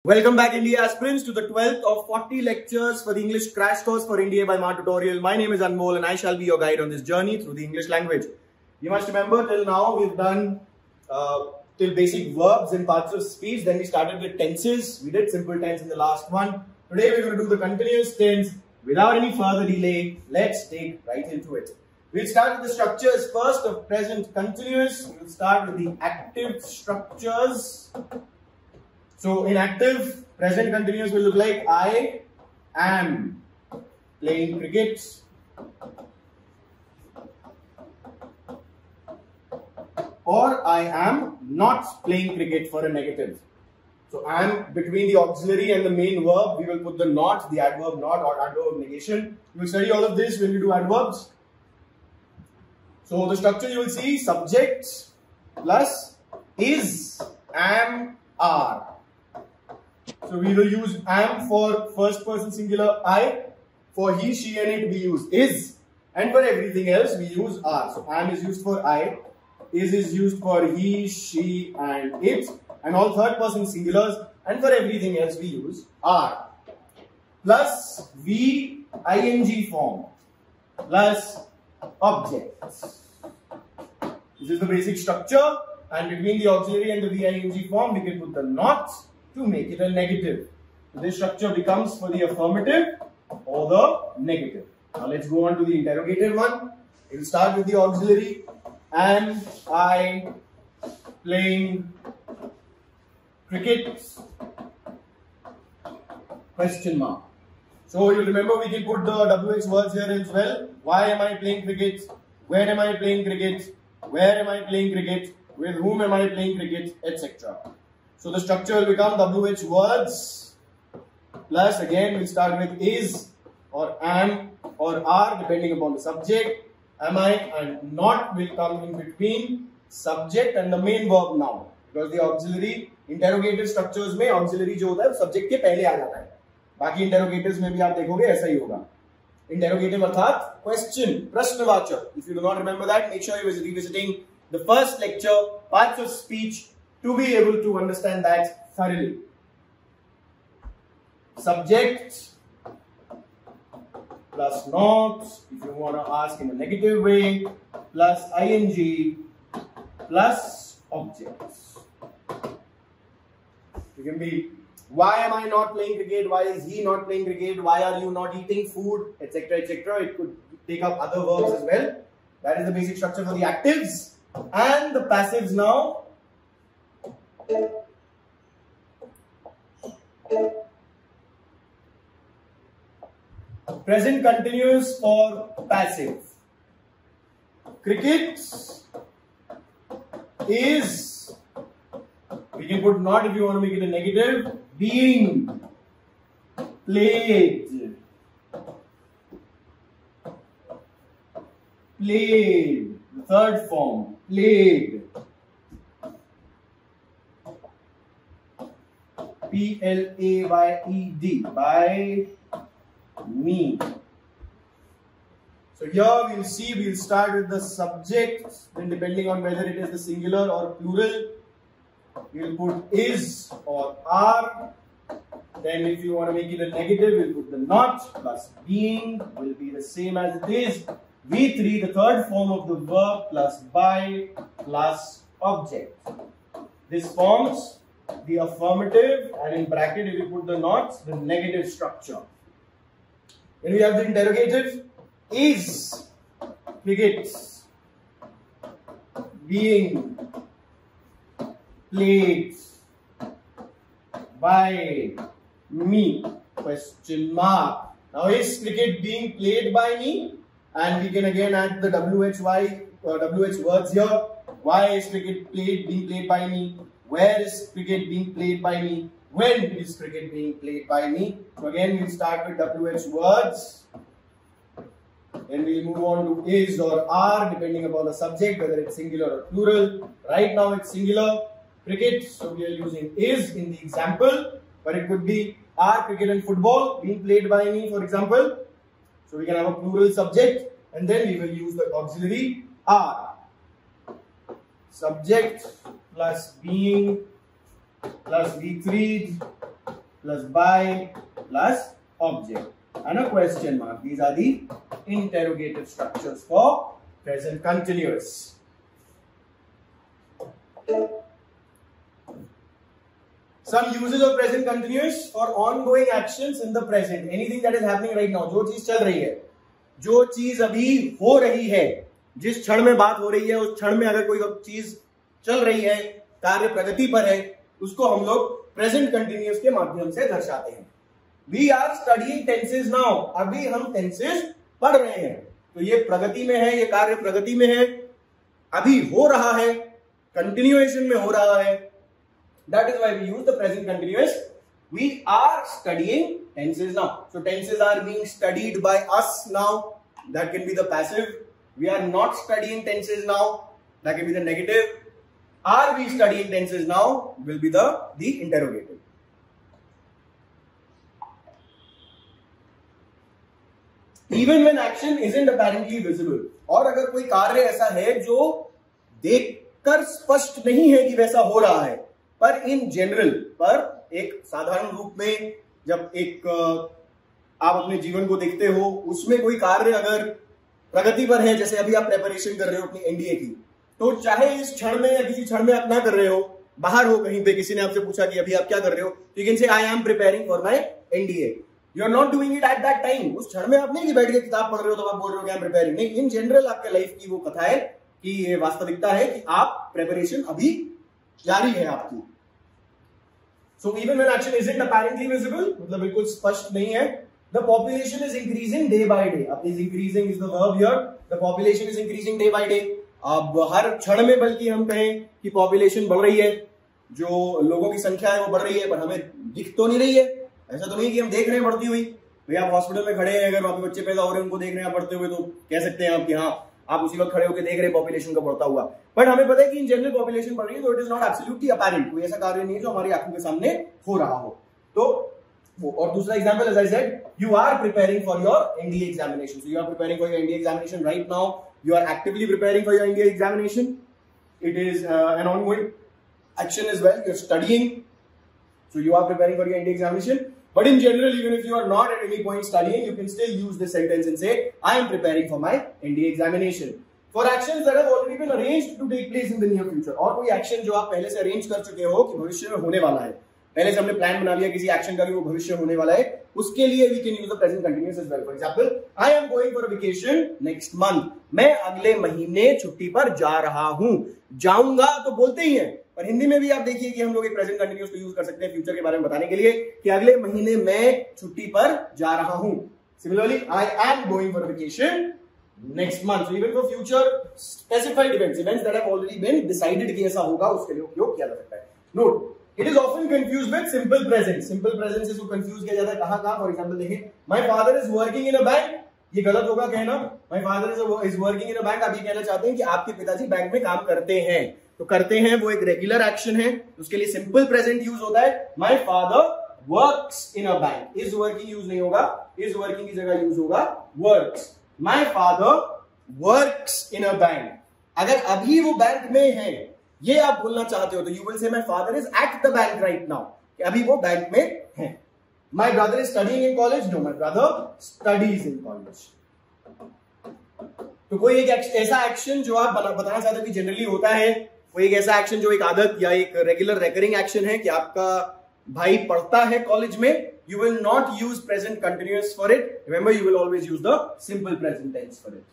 Welcome back, India aspirants, to the 12th of 40 lectures for the English Crash Course for India by Ma Tutorial. My name is Anmol and I shall be your guide on this journey through the English language. You must remember, till now we've done till basic verbs and parts of speech. Then we started with tenses. We did simple tense in the last one. Today we're going to do the continuous tense. Without any further delay, let's take right into it. We'll start with the structures first of present continuous. We'll start with the active structures. So in active, present continuous will look like I am playing cricket. Or I am not playing cricket for a negative. So I am between the auxiliary and the main verb. We will put the not, the adverb not or adverb negation. We will study all of this when we do adverbs. So the structure you will see subject plus is, am, are. So we will use am for first person singular I. For he, she and it we use is. And for everything else we use are. So am is used for I. Is used for he, she and it. And all third person singulars. And for everything else we use are. Plus V ing form. Plus objects. This is the basic structure. And between the auxiliary and the V ing form we can put the not to make it a negative. So this structure becomes for the affirmative or the negative. Now let's go on to the interrogative one. It will start with the auxiliary. Am I playing cricket? Question mark. So you remember we can put the WH words here as well. Why am I playing cricket? Where am I playing cricket? Where am I playing cricket? With whom am I playing cricket? Etc. So the structure will become WH words plus again we'll start with is or am or are depending upon the subject. Am I and not will come in between subject and the main verb noun. Because the auxiliary interrogative structures में auxiliary जो होता है subject के पहले आ जाता है. बाकी interrogatives में भी आप देखोगे ऐसा ही होगा. Interrogative अर्थात question, प्रश्नवाचक. If you do not remember that, make sure you are revisiting the first lecture, parts of speech, to be able to understand that thoroughly. Subject plus not, if you want to ask in a negative way, plus ing plus objects. It can be, why am I not playing cricket? Why is he not playing cricket? Why are you not eating food? Etc. etc. It could take up other verbs as well. That is the basic structure for the actives. And the passives now. Present continuous for passive. Cricket is, we can put not if you want to make it a negative, being played. Played. The third form. Played. P-L-A-Y-E-D. By me. So here we'll see, we'll start with the subject, then depending on whether it is the singular or plural, we'll put is or are. Then if you want to make it a negative, we'll put the not plus being will be the same as it is. V3, the third form of the verb, plus by plus object. This forms the affirmative, and in bracket if you put the not, the negative structure. Then we have the interrogative. Is cricket being played by me? Question mark. Now is cricket being played by me? And we can again add the WH words here. Why is cricket being played by me? Where is cricket being played by me? When is cricket being played by me? So again we'll start with WH words. Then we'll move on to is or are depending upon the subject, whether it's singular or plural. Right now it's singular. Cricket, so we are using is in the example. But it could be are cricket and football being played by me, for example. So we can have a plural subject and then we will use the auxiliary are. Subject plus being plus V3 plus by plus object and a question mark. These are the interrogative structures for present continuous. Some uses of present continuous for ongoing actions in the present. Anything that is happening right now. जो चीज चल रही है, जो चीज अभी हो रही है, जिस क्षण में बात हो रही है, उस क्षण में अगर कोई चीज चल रही है, कार्य प्रगति पर है, उसको हम लोग प्रेजेंट कंटिन्यूअस के माध्यम से दर्शाते हैं. We are studying tenses now. अभी हम टेंसेज पढ़ रहे हैं. तो ये प्रगति में है, ये कार्य प्रगति में है, अभी हो रहा है, कंटिन्यूएशन में हो रहा है. That is why we use the present continuous. We are studying tenses now. So tenses are being studied by us now. That can be the passive. We are not studying tenses now. That can be the negative. Are we studying tenses now? Will be the interrogative. Even when action isn't apparently visible. और अगर कोई कार्य ऐसा है जो देखकर स्पष्ट नहीं है कि वैसा हो रहा है, पर इन जनरल, पर एक साधारण रूप में जब एक आप अपने जीवन को देखते हो, उसमें कोई कार्य अगर प्रगति पर है, जैसे अभी आप प्रिपरेशन कर रहे हो अपनी एनडीए की, तो चाहे इस क्षण में या किसी क्षण में आप ना कर रहे हो, बाहर हो कहीं पे, किसी ने आपसे पूछा कि अभी आप क्या कर रहे हो, तो you can say I am preparing for my NDA. You are not doing it at that time. उस क्षण में आप नहीं कि बैठ के किताब पढ़ रहे हो तो आप बोल रहे हो कि आई एम प्रिपेयरिंग. नहीं, इन जनरल आपके लाइफ की वो कथा है कि ये वास्तविकता है कि आप प्रिपरेशन अभी जारी है आपकी. So even when action isn't apparently visible, मतलब बिल्कुल स्पष्ट नहीं है, the population is increasing day by day. अब is increasing is the verb here. The population is increasing day by day. अब हर क्षण में बल्कि हम कहें कि population बढ़ रही है, जो लोगों की संख्या है वो बढ़ रही है, पर हमें दिख तो नहीं रही है. ऐसा तो नहीं कि हम देख रहे हैं बढ़ती हुई. भैया आप हॉस्पिटल में खड़े हैं, अगर वहां पे बच्चे पैदा हो रहे हैं उनको देख रहे हैं बढ़ते हुए, तो कह सकते हैं आप कि हाँ आप उसी वक्त खड़े होकर देख रहे हैं पॉपुलेशन का बढ़ता हुआ. बट हमें पता है कि इन जनरल पॉपुलेशन बढ़ रही है, तो it is not absolutely apparent. कोई ऐसा कार्य नहीं है जो हमारी आंखों के सामने हो रहा हो. तो वो, और दूसरा example, as I said, you are preparing for your NDA examination. So you are preparing for your NDA examination right now. You are actively preparing for your NDA examination. It is an ongoing action as well. You are studying, so you are preparing for your NDA examination. But in general, even if you are not at any point studying, you can still use this sentence and say, I am preparing for my NDA examination. For actions that have already been arranged to take place in the near future. और कोई action जो आप पहले से arrange कर चुके हो कि भविष्य में होने वाला है, पहले से हमने प्लान बना लिया किसी एक्शन का कि वो भविष्य में होने वाला है, उसके लिए we can use the present continuous as well. For example, I am going for a vacation next month. मैं अगले महीने छुट्टी पर जा रहा हूं. जाऊंगा तो बोलते ही हैं, पर हिंदी में भी आप देखिए कि हम लोग एक प्रेजेंट कंटिन्यूअस को यूज कर सकते हैं फ्यूचर के बारे में बताने के लिए कि अगले महीने मैं छुट्टी पर जा रहा हूं. Similarly, I am going for a vacation next month. So even for future specified events that have already been decided कि ऐसा होगा, उसके लिए उपयोग किया जा सकता है. Note, it is often confused with simple present. Simple present से इसको confuse किया जाता है कहाँ. For example देखें, my father is working in a bank. ये गलत होगा कहना. My father is working in a bank. आप ये कहना चाहते हैं कि आपके पिताजी बैंक में काम करते हैं. तो करते हैं वो एक रेगुलर एक्शन है, उसके लिए सिंपल प्रेजेंट यूज होता है. My father works in a bank. is working use नहीं होगा, is working की जगह यूज होगा works. My father works in a bank. अगर अभी वो बैंक में है, ये आप बोलना चाहते हो, तो you will say my father is at the bank right now. कि अभी वो बैंक में है. My brother is studying in college. No, my brother studies in college. तो कोई एक ऐसा एक्शन जो आप बताना चाहते हो कि जनरली होता है, कोई एक ऐसा एक्शन जो एक आदत या एक रेगुलर रेकरिंग एक्शन है कि आपका भाई पढ़ता है कॉलेज में, you will not use present continuous for it. Remember, you will always use the simple present tense for it.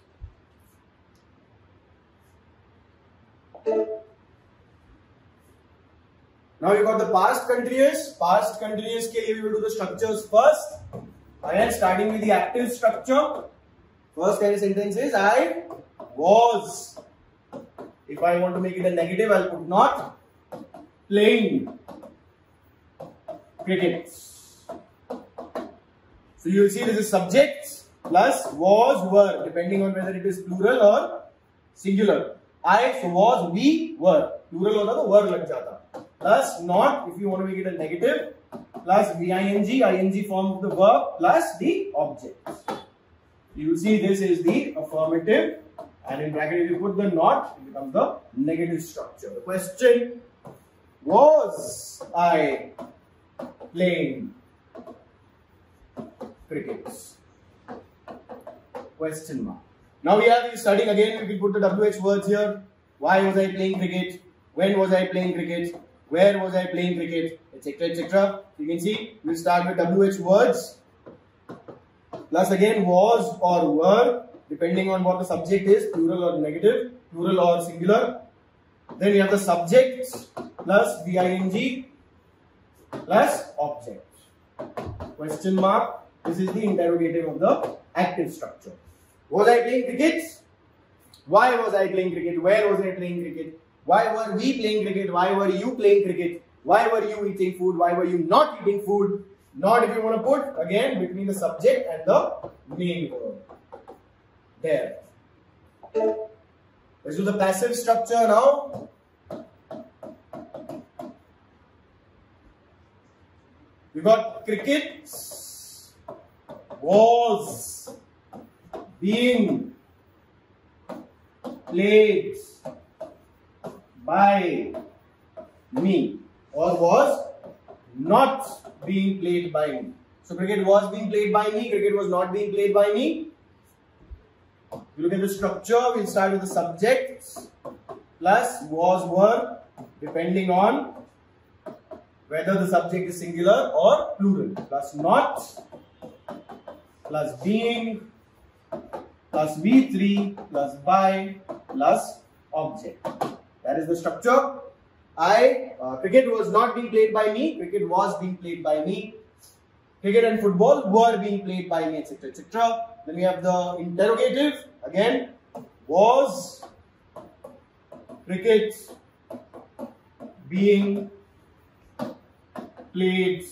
Now you got the past continuous. Past continuous के लिए we will do the structures first. And starting with the active structure. First sentence is I was. If I want to make it a negative, I'll put not playing cricket. So you will see this is subject plus was, were, depending on whether it is plural or singular. I was, we were. Plural होता तो were लग जाता. Plus not, if you want to make it a negative, plus VING, ing form of the verb, plus the object. You will see this is the affirmative. And in bracket, if you put the not, it becomes the negative structure. The question, was I playing cricket? Question mark. Now we are studying again. We will put the WH words here. Why was I playing cricket? When was I playing cricket? Where was I playing cricket? Etc. etc. You can see we'll start with WH words. Plus again was or were, depending on what the subject is, plural or negative, plural or singular. Then we have the subject plus VING plus object. Question mark. This is the interrogative of the active structure. Was I playing cricket? Why was I playing cricket? Where was I playing cricket? Why were we playing cricket? Why were you playing cricket? Why were you eating food? Why were you not eating food? Not if you want to put again between the subject and the main verb. There. Let's do the passive structure now. We got cricket was being played by me, or was not being played by me. So cricket was being played by me, cricket was not being played by me. You look at the structure, we'll start with the subjects plus was, were, depending on whether the subject is singular or plural, plus not, plus being, plus V3, plus by, plus object. That is the structure. Cricket was not being played by me, cricket was being played by me, cricket and football were being played by me, etc. etc. Then we have the interrogative. Again, was cricket being played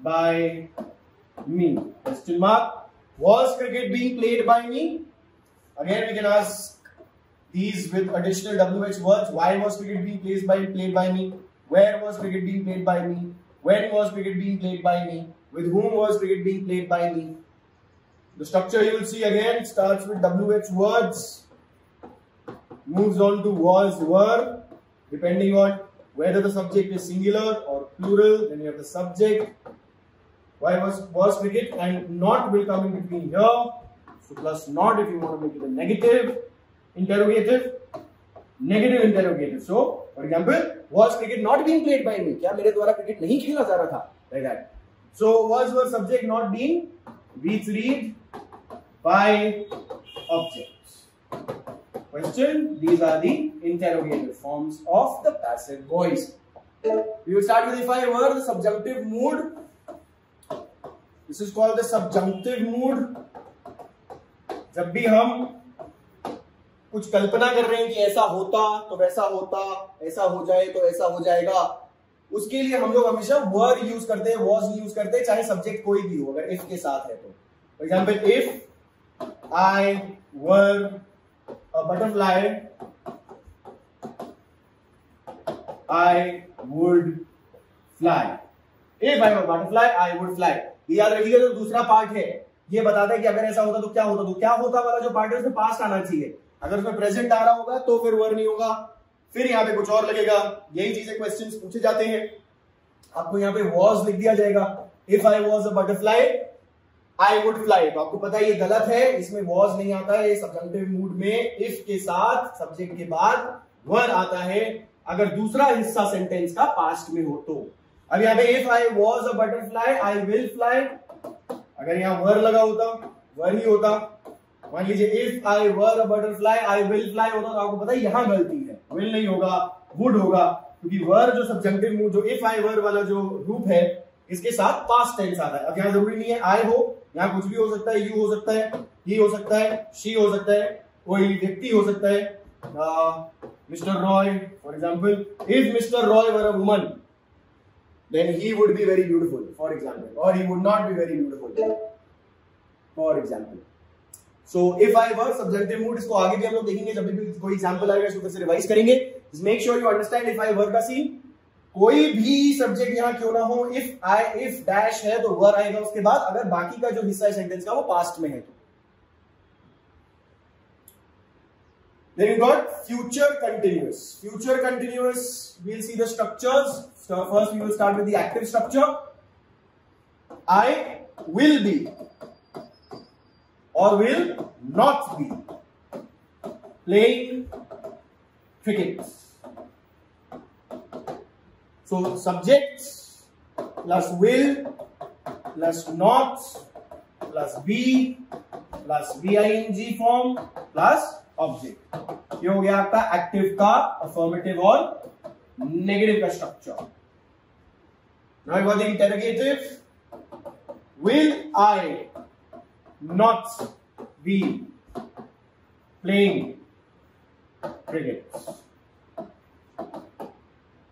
by me? Question mark. Was cricket being played by me? Again, we can ask these with additional WH words. Why was cricket being played by me? Where was cricket being played by me? When was cricket being played by me? With whom was cricket being played by me? The structure you will see again starts with WH words, moves on to was, were, depending on whether the subject is singular or plural. Then you have the subject. Why was cricket, and not will come in between here. So plus not if you want to make it a negative interrogative, negative interrogative. So, for example, was cricket not being played by me? क्या मेरे द्वारा cricket नहीं खेला जा रहा था? Like that. So, was were subject not being, V3 by objects. Question. These are the interrogative forms of the passive voice. We will start with if I were, the subjunctive mood. This is called the subjunctive mood. जब भी हम कुछ कल्पना कर रहे हैं कि ऐसा होता तो वैसा होता, ऐसा हो जाए तो ऐसा हो जाएगा, उसके लिए हम लोग हमेशा वर यूज करते हैं, वॉज यूज करते हैं, चाहे सब्जेक्ट कोई भी हो, अगर इफ के साथ है तो. For example, if I were a butterfly I would fly. If I were butterfly I would fly. ये याद रखिएगा. जो दूसरा पार्ट है ये बताता है कि अगर ऐसा होता तो क्या होता. तो क्या होता वाला जो पार्ट है उसमें पास्ट आना चाहिए. अगर उसमें प्रेजेंट आ रहा होगा तो फिर वर नहीं होगा, फिर यहाँ पे कुछ और लगेगा. यही चीजें क्वेश्चंस पूछे जाते हैं. आपको यहाँ पे वॉज लिख दिया जाएगा. If I was a butterfly I would fly. तो आपको पता है ये गलत है, इसमें वॉज नहीं आता है. सबजंक्टिव मूड में इफ के साथ सब्जेक्ट के बाद वर आता है अगर दूसरा हिस्सा सेंटेंस का पास्ट में हो तो. अब यहाँ पे if I was a butterfly I will fly, अगर यहाँ वर लगा होता वर ही होता. मान लीजिए if I were a butterfly I will fly होता तो आपको पता है यहां गलती है, विल नहीं होगा वुड होगा, क्योंकि वर जो सबजंक्टिव मूड जो इफ आई वर वाला जो रूप है इसके साथ पास्ट टेंस आता है. अब यहाँ जरूरी नहीं है आई हो, यहाँ कुछ भी हो सकता है. यू हो सकता है, ही हो सकता है, शी हो सकता है, कोई व्यक्ति हो सकता है. Mister Roy for example, if mister Roy were a woman then he would be very beautiful, for example, or he would not be very beautiful, for example. So if I were subjunctive mood, इसको आगे भी हम लोग देखेंगे, जब भी कोई example आएगा इसको फिर से रिवाइज करेंगे. Make sure you understand if I were का सीन. कोई भी सब्जेक्ट यहाँ क्यों ना हो, if डैश है तो वर आएगा उसके बाद, अगर बाकी का जो हिस्सा है सेंटेंस का वो पास्ट में है तो. Then you got future continuous. Future continuous, we'll see the structures. So first we will start with the active structure. I will be or will not be playing cricket. So subjects plus will plus not plus be plus VING form plus object. ये हो गया आपका active का affirmative और negative का structure. Now got the interrogative. Will I not be playing cricket?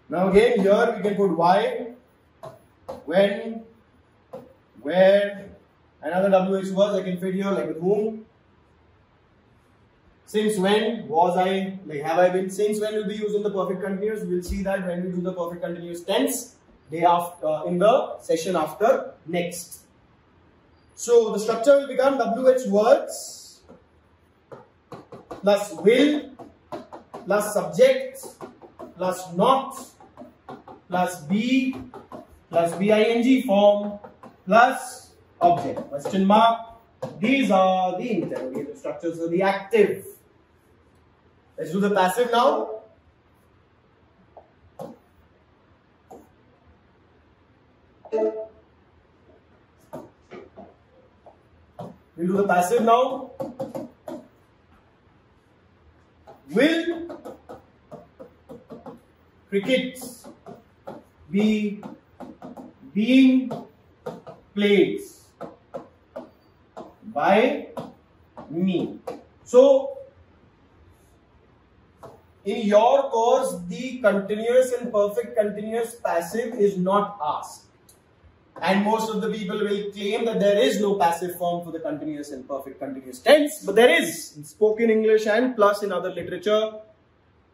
Now again here we can put why, when, where, another WH words I can fit here like with whom. Since when was I, like have I been, since when will be used in the perfect continuous. We will see that when we do the perfect continuous tense day after, in the session after next. So the structure will become WH words plus will plus subject plus not plus be plus VING form plus object. Question mark. These are the interrogative structures of the active. Let's do the passive now. We'll do the passive now. Will crickets be being played by me? So, in your course, the continuous and perfect continuous passive is not asked. And most of the people will claim that there is no passive form for the continuous and perfect continuous tense. But there is in spoken English and plus in other literature.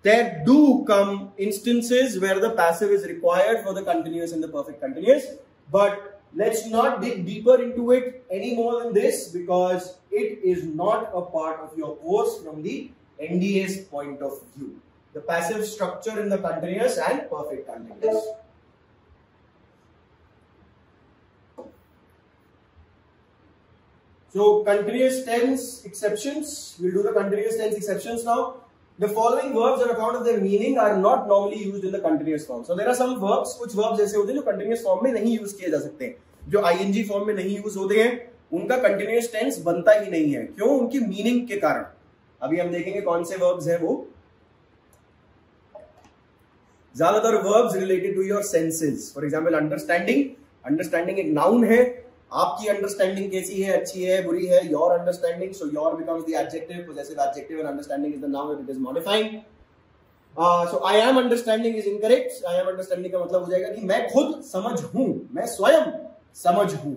There do come instances where the passive is required for the continuous and the perfect continuous. But let's not dig deeper into it any more than this, because it is not a part of your course from the NDA's point of view. The passive structure in the continuous and perfect continuous. So continuous tense exceptions. We'll do the continuous tense exceptions now. The following verbs on account of their meaning are not normally used in the continuous form. So there are some verbs, कुछ verbs ऐसे होते हैं जो continuous form में नहीं use किए जा सकते हैं. जो ING form में नहीं use होते हैं, उनका continuous tense बनता ही नहीं है. क्यों? उनकी meaning के कारण. अभी हम देखेंगे कौन से verbs हैं वो. ज्यादातर verbs related to your senses. For example, understanding. Understanding एक noun है. आपकी अंडरस्टैंडिंग कैसी है, अच्छी है, बुरी है, your understanding. So your becomes the adjective, possessive adjective, and understanding is the noun, it is modifying. So I am understanding is incorrect. I am understanding का मतलब हो जाएगा कि मैं खुद समझ हूं, मैं स्वयं समझ हूं,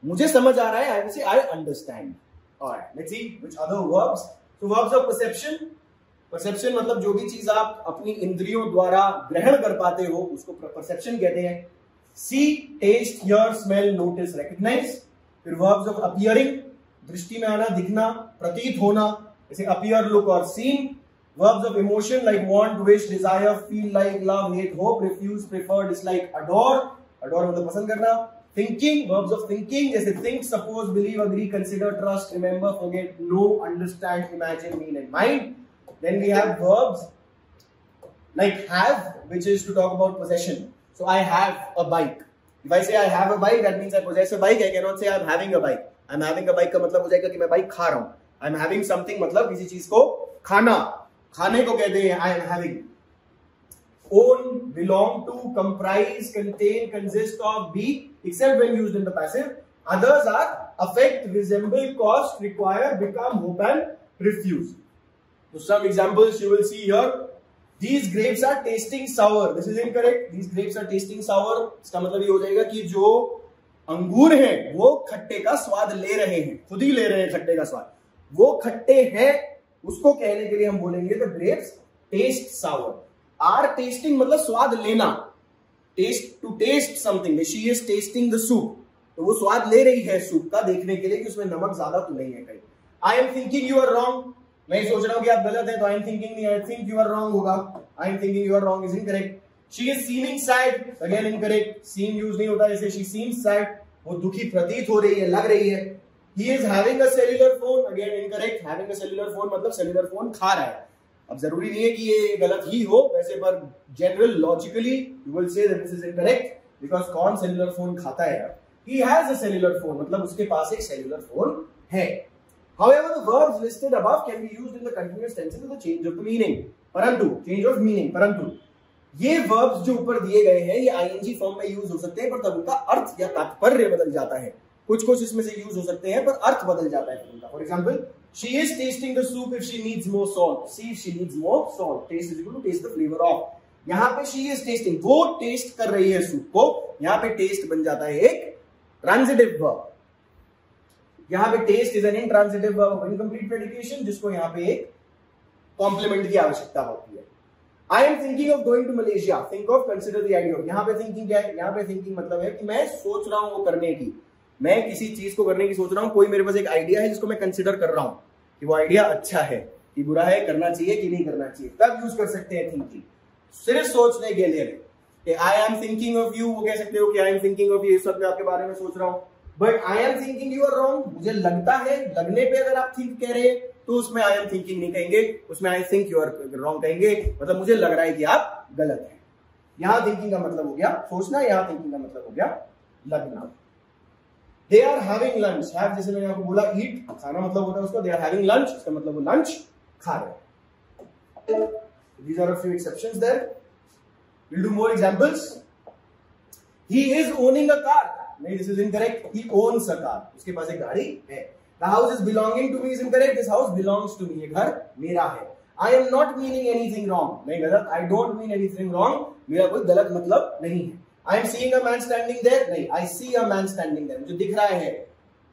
मुझे समझ आ रहा है. I will say I understand. Alright, let's see which other verbs. So verbs of perception. Perception मतलब जो भी चीज आप अपनी इंद्रियों द्वारा ग्रहण कर पाते हो उसको परसेप्शन कहते हैं. See, taste, hear, smell, notice, recognize. फिर verbs of appearing, दृष्टि में आना, दिखना, प्रतीत होना, जैसे appear, look और seen. Verbs of emotion like want, wish, desire, feel like, love, hate, hope, refuse, prefer, dislike, adore. Adore मतलब पसंद करना. Thinking, verbs of thinking जैसे think, suppose, believe, agree, consider, trust, remember, forget, know, understand, imagine, mean and mind. Then we have verbs like have, which is to talk about possession. So I have a bike. If I say I have a bike, that means I possess a bike. I cannot say I am having a bike. I am having a bike का मतलब हो जाएगा कि मैं bike खा रहा हूँ. I am having something मतलब किसी चीज को खाना, खाने को कहते हैं I am having. Own, belong to, comprise, contain, consist of, be, except when used in the passive. Others are affect, resemble, cost, require, become, hope and refuse. So some examples you will see here. These grapes are tasting sour. This is incorrect. These grapes are tasting sour. इसका मतलब ये हो जाएगा कि जो अंगूर हैं वो खट्टे का स्वाद ले रहे हैं, खुद ही ले रहे हैं खट्टे का स्वाद. वो खट्टे हैं, उसको कहने के लिए हम बोलेंगे the grapes taste sour. Are tasting मतलब स्वाद लेना. Taste, to taste something. She is tasting the soup. तो वो स्वाद ले रही है सूप का, देखने के लिए कि उसमें नमक ज्यादा तो नहीं है कहीं. I am thinking you are wrong. मैं सोच रहा हूं कि आप गलत हैं, तो आई एम थिंकिंग नहीं, I think you are wrong होगा। I am thinking you are wrong is incorrect. She is seeming sad, again incorrect, seem use नहीं होता, जैसे शी सीम्स सैड, वो दुखी प्रतीत हो रही है, लग रही है। He is having a cellular phone, again incorrect, having a cellular phone मतलब सेल्युलर फोन खा रहा है। अब जरूरी नहीं है कि ये गलत ही हो वैसे, पर general logically you will say that this is incorrect, because कौन सेल्युलर फोन खाता है यार? He has a cellular phone, मतलब उसके पास एक सेल्युलर फोन है। However, the verbs listed above can be used in the continuous tenses with a change of the meaning. परंतु change of meaning, परंतु ये verbs जो ऊपर दिए गए हैं ये ing फॉर्म में यूज हो सकते हैं, पर तब उनका अर्थ या तात्पर्य बदल जाता है। कुछ इसमें से यूज हो सकते हैं पर अर्थ बदल जाता है उनका। For example, she is tasting the soup if she needs more salt. See if she needs more salt. Taste is equal to taste the flavor of. यहाँ पे she is tasting, वो टेस्ट कर रही है सूप को, यहाँ पे test बन जाता है एक ट्रांजिटिव वर्ब। यहां पे test is an intransitive verb, incomplete predication, जिसको यहां पे एक कॉम्प्लीमेंट की आवश्यकता होती है। I am thinking of going to Malaysia, think of, consider the idea of. यहां पे थिंकिंग क्या है? यहां पे थिंकिंग मतलब है कि मैं सोच रहा हूं वो करने की, मैं किसी चीज को करने की सोच रहा हूं, कोई मेरे पास एक आइडिया है जिसको मैं कंसिडर कर रहा हूं कि वो आइडिया अच्छा है कि बुरा है, करना चाहिए कि नहीं करना चाहिए, तब यूज कर सकते हैं थिंकिंग। सिर्फ सोचने के लिए I am thinking of you, वो कह सकते हो कि I am thinking of you, सब मैं आपके बारे में सोच रहा हूं, but I am thinking you are wrong, मुझे लगता है, लगने पे अगर आप थिंक कह रहे हैं तो उसमें आई एम थिंकिंग नहीं कहेंगे, उसमें I think you are wrong कहेंगे, मतलब मुझे लग रहा है कि आप गलत हैं। यहां थिंकिंग का मतलब हो गया सोचना, यहां थिंकिंग का मतलब हो गया लगना। They are having lunch, have जैसे मैंने आपको बोला ईट, खाना मतलब होता है उसको, दे आर हैविंग लंच, इसका मतलब वो लंच खा रहे हैं। These are a few exceptions there. We'll do more examples. He is owning a car. नहीं, this is incorrect. He owns a car. उसके पास एक गाड़ी है। The house is belonging to me is incorrect. This house belongs to me. ये घर मेरा है। I am not meaning anything wrong. नहीं, गलत। I don't mean anything wrong. मेरा कोई गलत मतलब नहीं है। I am seeing a man standing there. नहीं, I see a man standing there. मुझे दिख रहा है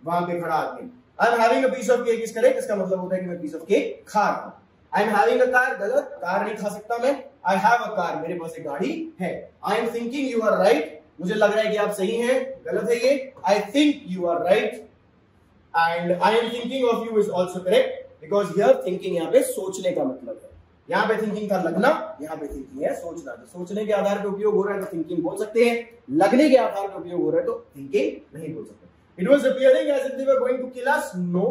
वहां पे खड़ा आदमी। I am having a piece of cake is correct. इसका मतलब होता है कि मैं piece of cake खा रहा हूं। I am having a car, गलत, कार नहीं खा सकता मैं। I have a car, मेरे पास एक गाड़ी है। I am thinking you are right, मुझे लग रहा है कि आप सही हैं, गलत है ये। I think you are right and I am thinking of you is also correct because here thinking यहाँ पे सोचने का मतलब है। यहाँ पे थिंकिंग था लगना, यहाँ पे थिंकिंग है सोचना। तो सोचने के आधार पे उपयोग हो रहा है तो थिंकिंग बोल सकते हैं, लगने के आधार पे उपयोग हो रहा है तो थिंकिंग नहीं बोल सकते। It was appearing as if they were going to kill us. No,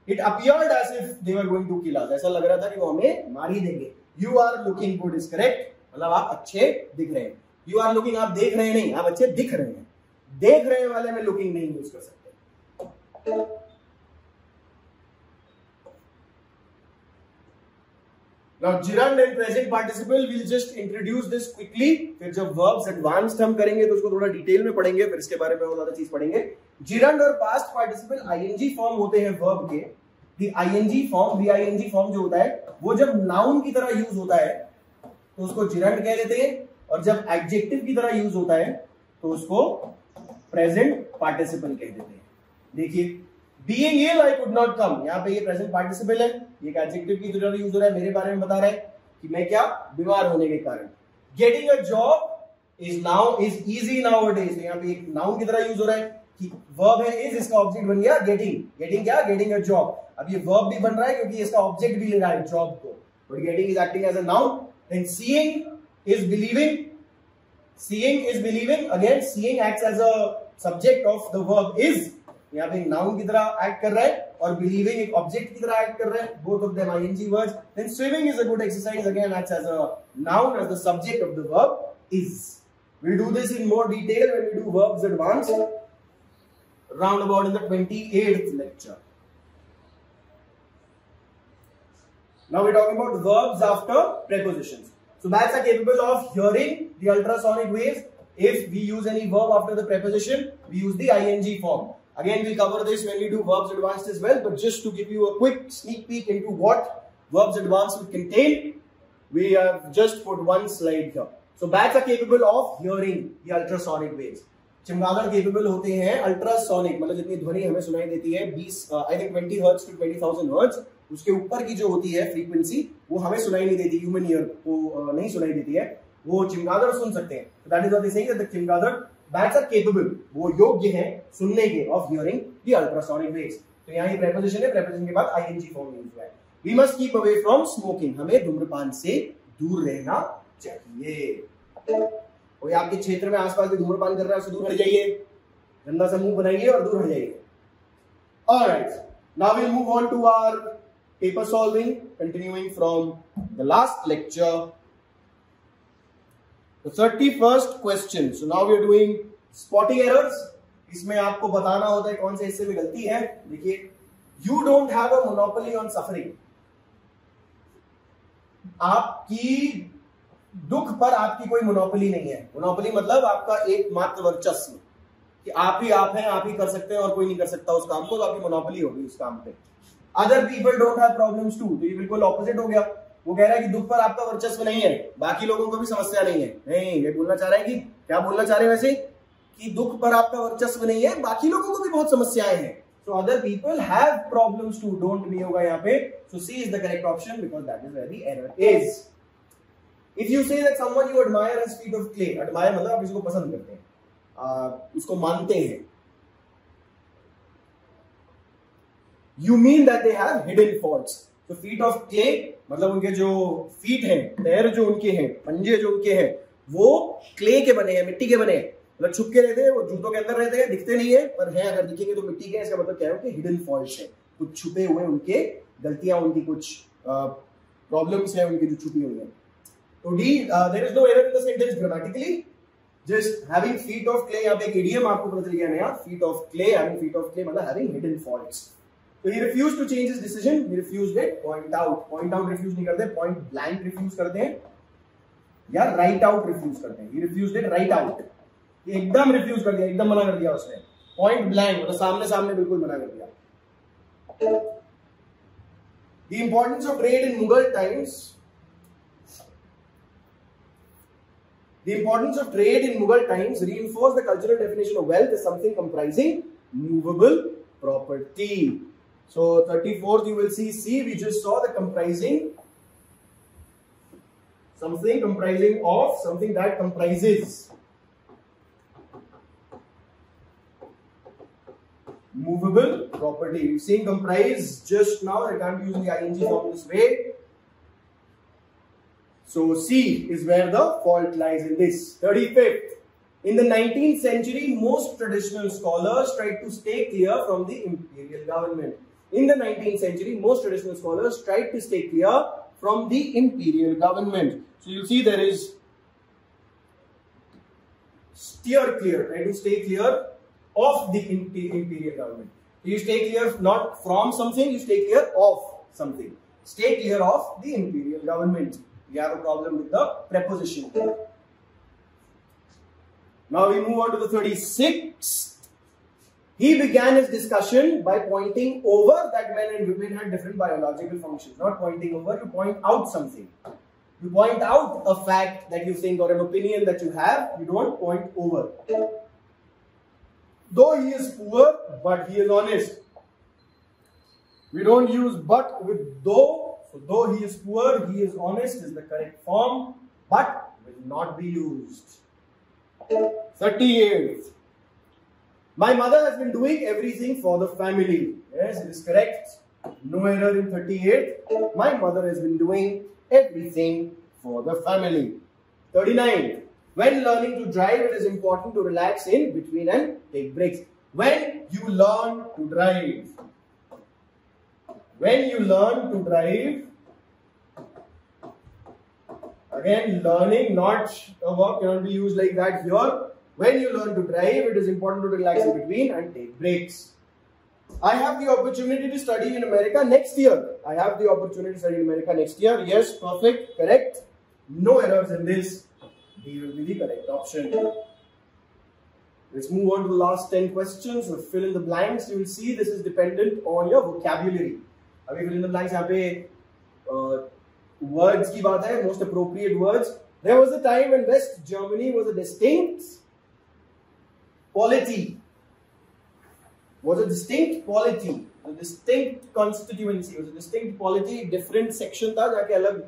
it appeared as if they were going to kill us. ऐसा लग रहा था कि वो हमें मार ही देंगे। You are looking good is correct, मतलब आप अच्छे दिख रहे हैं। You are looking, आप देख रहे हैं नहीं, आप अच्छे दिख रहे हैं। देख रहे वाले में looking नहीं यूज कर सकते। Now gerund and present participle, we'll just introduce this quickly. फिर जब verbs advanced हम करेंगे तो उसको थोड़ा डिटेल में पढ़ेंगे, फिर इसके बारे में और ज्यादा चीज पढ़ेंगे। gerund और past participle ing फॉर्म होते हैं verb के। the ing form जो होता है वो जब noun की तरह यूज होता है तो उसको gerund कह देते हैं, और जब adjective की तरह यूज होता है तो उसको present participle कह देते हैं। देखिए, Being ill, I could not come. यहाँ पे ये प्रेजेंट पार्टिसिपल है, ये एक एडजेक्टिव की तरह यूज हो रहा है, मेरे बारे में बता रहा है कि मैं क्या बीमार होने के कारण। Getting a job is easy nowadays. यहाँ पे एक नाउन की तरह यूज हो रहा है कि वर्ब है is, इसका ऑब्जेक्ट बन गया getting क्या getting a job। अब ये वर्ब भी बन रहा है क्योंकि इसका ऑब्जेक्ट भी ले रहा है जॉब को, but getting is acting as a noun. Then seeing is believing, again seeing acts as a subject of the verb is, यहाँ पे नाउन की तरह एक्ट कर रहा है और बिलीविंग एक ऑब्जेक्ट की तरह एक्ट कर रहा है, both of them ing words. Then swimming is a good exercise, again acts as a noun as the subject of the verb is. We'll do this in more detail when we do verbs advanced round about in the 28th lecture. Now we're talking about verbs after prepositions. So bats are capable of hearing the ultrasonic waves. If we use any verb after the preposition, we use the ing form. Again, we'll cover this when we do verbs advanced as well, but just to give you a quick sneak peek into what verbs advanced will contain, we have just put one slide here. So bats are capable of hearing the ultrasonic waves. चमगादड़ capable होते हैं ultrasonic, मतलब जितनी ध्वनि हमें सुनाई देती है 20 I think 20 hertz to 20,000 hertz, उसके ऊपर की जो होती है फ्रीक्वेंसी वो हमें सुनाई नहीं देती, ह्यूमन ईयर को नहीं सुनाई देती है, वो चमगादड़ सुन सकते हैं। That is what they saying that the चमगादड़ bats are capable, वो योग्य हैं सुनने के, of hearing the ultrasonic waves। तो यहाँ ये preposition है, preposition के बाद ing form यूज हुआ है। We must keep away from smoking, हमें धूम्रपान से दूर रहना चाहिए। कोई आपके क्षेत्र में आसपास में धूम्रपान कर रहा है उससे दूर हट जाइए, गंदा सा मुंह बनाइए और दूर हट जाइए। Alright, now we'll move on to our paper solving, continuing from the last lecture. The 31st question. So now we are doing spotty errors. इसमें आपको बताना होता है कौन से हिस्से में गलती है। देखिए, you don't have a monopoly on suffering. आपकी दुख पर आपकी कोई मोनोपोली नहीं है। मोनोपोली मतलब आपका एकमात्र वर्चस्व, कि आप ही हैं, आप ही कर सकते हैं और कोई नहीं कर सकता उस काम को, तो आपकी मोनोपोली होगी उस काम पे। Other people don't have problems to, तो ये बिल्कुल ऑपोजिट हो गया। वो कह रहा है कि दुख पर आपका वर्चस्व नहीं है, बाकी लोगों को भी समस्या नहीं है। नहीं, ये बोलना चाह रहा है कि क्या बोलना चाह रहे हैं वैसे, कि दुख पर आपका वर्चस्व नहीं है, बाकी लोगों को भी बहुत समस्याएं हैं। So other people have problems too, don't नहीं होगा यहाँ पे। So C is the correct option because that is where the error is. If you say that someone you admire has feet of clay, admire मतलब आप किसी को पसंद करते हैं, उसको मानते हैं, you mean that they have hidden faults. So feet of clay मतलब उनके जो फीट हैं, पैर जो उनके हैं, पंजे जो उनके हैं, वो क्ले के बने हैं, मिट्टी के बने हैं। मतलब छुप के रहते हैं, वो जूतों के अंदर रहते हैं, दिखते नहीं है, पर हैं अगर दिखेंगे तो मिट्टी के। इसका मतलब क्या है, उनके हिडन फॉल्ट्स है, कुछ छुपे हुए उनके गलतियां, उनकी कुछ प्रॉब्लम्स है उनकी जो छुपी हुई है। तो D, there is no error in the sentence grammatically, just having feet of clay. यहाँ पे एक इडियम आपको पता चल गया नया, feet of clay, having feet of clay मतलब having hidden faults. So he refused to change his decision. He refused it. Point out. Point out refuse नहीं करते, point blank refuse करते हैं, या write out refuse करते हैं। He refused it, write out. ये एकदम refuse कर दिया, एकदम मना कर दिया उसने। Point blank मतलब सामने सामने बिल्कुल मना कर दिया। The importance of trade in Mughal times. The importance of trade in Mughal times reinforced the cultural definition of wealth as something comprising movable property. So 34th you will see C, we just saw the comprising, something comprising of, something that comprises movable property. You've seen comprise just now, I can't use the ing form this way. So C is where the fault lies in this. 35th. In the 19th century, most traditional scholars tried to stay clear from the imperial government. In the 19th century, most traditional scholars tried to stay clear from the imperial government. So you see there is steer clear, try to stay clear of the imperial government. So you stay clear not from something, you stay clear of something. Stay clear of the imperial government. We have a problem with the preposition here. Now we move on to the 36th. He began his discussion by pointing over that men and women had different biological functions. Not pointing over, you point out something. You point out a fact that you think or an opinion that you have, you don't point over. Though he is poor, but he is honest. We don't use but with though. So though he is poor, he is honest is the correct form, but will not be used. 38th. My mother has been doing everything for the family. Yes, it is correct. No error in 38th. My mother has been doing everything for the family. 39th. When learning to drive, it is important to relax in between and take breaks. When you learn to drive. When you learn to drive. Again, learning, not a verb, cannot be used like that here. When you learn to drive, it is important to relax in between and take breaks. I have the opportunity to study in America next year. I have the opportunity to study in America next year. Yes, perfect, correct. No errors in this. D will be the correct option. Let's move on to the last 10 questions. So fill in the blanks. You will see this is dependent on your vocabulary. Abhi fill in the blanks. यहाँ पे words की बात है, most appropriate words. There was a time when West Germany was a distinct polity. Was a distinct polity, a distinct constituency, was a distinct polity, different section था जाके अलग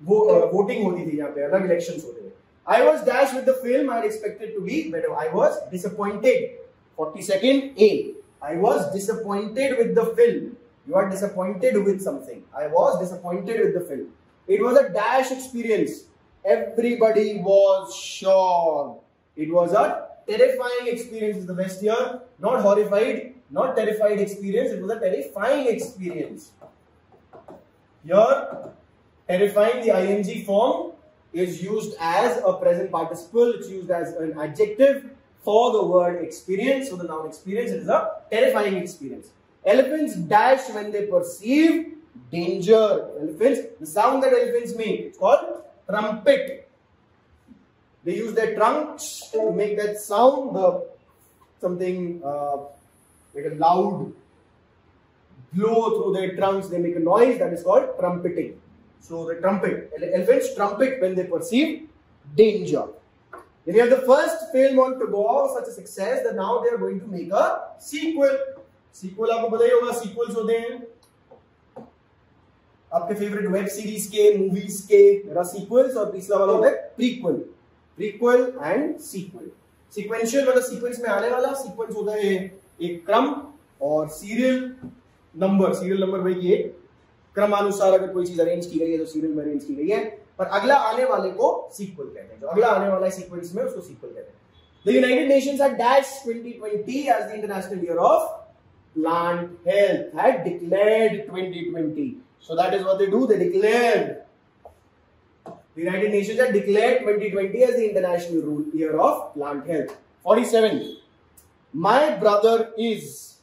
voting होती थी, यहाँ पे अलग elections होते थे. I was dashed with the film. I had expected to be better. I was disappointed. 42nd A. I was disappointed with the film. You are disappointed with something. I was disappointed with the film. It was a dash experience. Everybody was shocked. It was a terrifying experience is the best here. Not horrified, not terrified experience. It was a terrifying experience. Here, terrifying, the ing form is used as a present participle. It's used as an adjective for the word experience. So the noun experience is a terrifying experience. Elephants dash when they perceive danger. Elephants, the sound that elephants make, it's called trumpet. They use their trunks to make that sound, something like a loud blow through their trunks. They make a noise that is called trumpeting. So the trumpet, elephants trumpet when they perceive danger. Then you have the first film on to go off such a success that now they are going to make a sequel. Sequel आपको पता ही होगा, sequels होते हैं आपके favourite web series के, movies के, मेरा sequels और तीसरा वाला होता है prequel. Prequel and sequel. Sequential मतलब सीक्वेंस में आने वाला, sequence होता है एक क्रम, और सीरियल नंबर भाई ये क्रमानुसार अगर कोई चीज अरेंज की गई है तो सीरियल में अरेंज की गई है, पर अगला आने वाले को सीक्वल कहते हैं. जो अगला आने वाला है सीक्वेंस में उसको सीक्वल कहते हैं. The United Nations had dashed 2020 as the International Year of Plant Health, had declared 2020. So that is what they do, they declared. The United Nations had declared 2020 as the International Year of Plant Health. 47. My brother is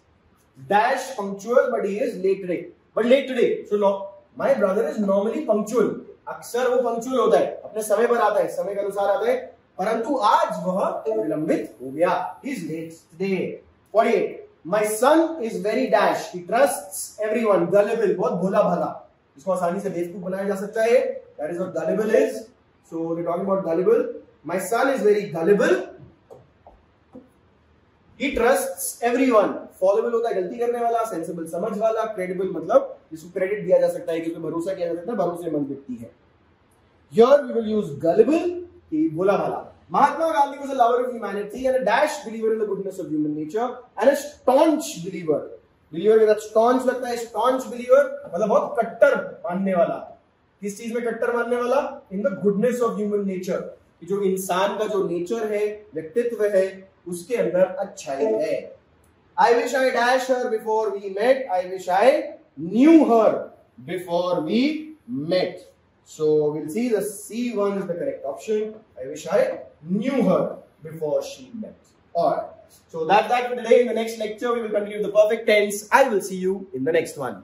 dash punctual but he is late today. But late today. So no, my brother is normally punctual. अक्सर वो punctual होता है, अपने समय पर आता है, समय के अनुसार आता है, परंतु आज वह विलंबित हो गया. He is late today. 48. My son is very dash. He trusts everyone. Gullible, बहुत भोला भाला. इसको आसानी से बेवकूफ बनाया जा सकता है. That is what gullible is. So we're talking about gullible. My son is very gullible. He trusts everyone. Fallible होता है गलती करने वाला, sensible समझ वाला, credible मतलब जिसको क्रेडिट दिया जा सकता है, क्योंकि भरोसा किया जा सकता है, भरोसेमंद व्यक्ति है. Here we will use gullible, कि भोला भाला. Mahatma Gandhi was a lover of humanity and a dash believer in the goodness of human nature and a staunch believer. Believer के साथ staunch लगता है, staunch believer मतलब बहुत कट्टर मानने वाला. किस चीज में कट्टर मानने वाला? In the goodness of human nature. कि जो इंसान का जो नेचर है, व्यक्तित्व है, उसके अंदर अच्छाई है. I wish I dash her before we met. I wish I knew her before we met. So we'll see the C1 is the correct option. I wish I knew her before she met. Alright. So that's that for today. In the next lecture, we will continue the perfect tense. I will see you in the next one.